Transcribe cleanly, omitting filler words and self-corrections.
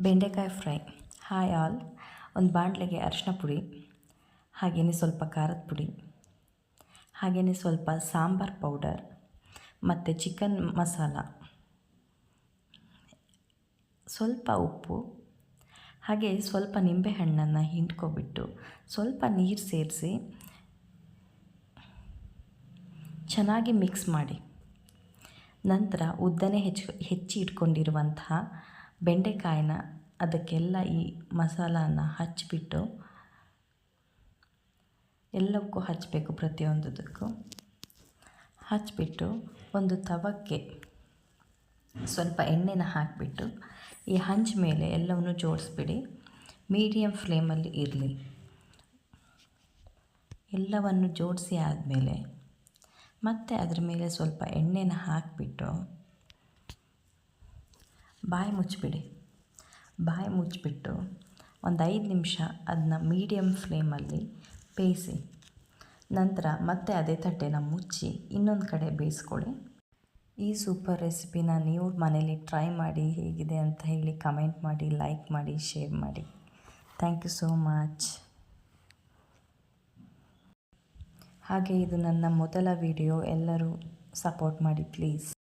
ಬೆಂಡೆಕಾಯಿ fry. Hi all. ಒಂದು ಬಾಣಲೆಗೆ ಅರಿಶಿನ ಪುಡಿ, ಹಾಗೆಯೇ ಸ್ವಲ್ಪ ಖಾರದ ಪುಡಿ, ಹಾಗೆಯೇ ಸ್ವಲ್ಪ ಸಾಂಬಾರ್ ಪೌಡರ್ ಮತ್ತು ಚಿಕನ್ ಮಸಾಲ, ಸ್ವಲ್ಪ ಉಪ್ಪು, ಹಾಗೆ ಸ್ವಲ್ಪ ನಿಂಬೆಹಣ್ಣನ್ನು ಹಿಂಡ್ಕೊಬಿಟ್ಟು ಸ್ವಲ್ಪ ನೀರು ಸೇರಿಸಿ ಚೆನ್ನಾಗಿ ಮಿಕ್ಸ್ ಮಾಡಿ. ನಂತರ ಉದ್ದನೆ ಹೆಚ್ಚಿ ಇಟ್ಕೊಂಡಿರುವಂತಹ ಬೆಂಡೆಕಾಯಿನ ಅದಕ್ಕೆಲ್ಲ ಈ ಮಸಾಲಾನ ಹಚ್ಚಿಬಿಟ್ಟು, ಎಲ್ಲವಕ್ಕೂ ಹಚ್ಚಬೇಕು, ಪ್ರತಿಯೊಂದಕ್ಕೂ ಹಚ್ಚಿಬಿಟ್ಟು ಒಂದು ತವಕ್ಕೆ ಸ್ವಲ್ಪ ಎಣ್ಣೆನ ಹಾಕಿಬಿಟ್ಟು ಈ ಹಂಚು ಮೇಲೆ ಎಲ್ಲವನ್ನು ಜೋಡಿಸ್ಬಿಡಿ. ಮೀಡಿಯಮ್ ಫ್ಲೇಮಲ್ಲಿ ಇರಲಿ. ಎಲ್ಲವನ್ನು ಜೋಡಿಸಿ ಆದಮೇಲೆ ಮತ್ತೆ ಅದರ ಮೇಲೆ ಸ್ವಲ್ಪ ಎಣ್ಣೆನ ಹಾಕಿಬಿಟ್ಟು ಬಾಯಿ ಮುಚ್ಚಿಬಿಡಿ. ಬಾಯಿ ಮುಚ್ಚಿಬಿಟ್ಟು ಒಂದು 5 ನಿಮಿಷ ಅದನ್ನ ಮೀಡಿಯಮ್ ಫ್ಲೇಮಲ್ಲಿ ಬೇಯಿಸಿ. ನಂತರ ಮತ್ತೆ ಅದೇ ತಟ್ಟೆನ ಮುಚ್ಚಿ ಇನ್ನೊಂದು ಕಡೆ ಬೇಯಿಸ್ಕೊಳ್ಳಿ. ಈ ಸೂಪರ್ ರೆಸಿಪಿನ ನೀವು ಮನೇಲಿ ಟ್ರೈ ಮಾಡಿ, ಹೇಗಿದೆ ಅಂತ ಹೇಳಿ ಕಮೆಂಟ್ ಮಾಡಿ, ಲೈಕ್ ಮಾಡಿ, ಶೇರ್ ಮಾಡಿ. Thank you so much. ಹಾಗೆ ಇದು ನನ್ನ ಮೊದಲ ವಿಡಿಯೋ. ಎಲ್ಲರೂ ಸಪೋರ್ಟ್ ಮಾಡಿ ಪ್ಲೀಸ್.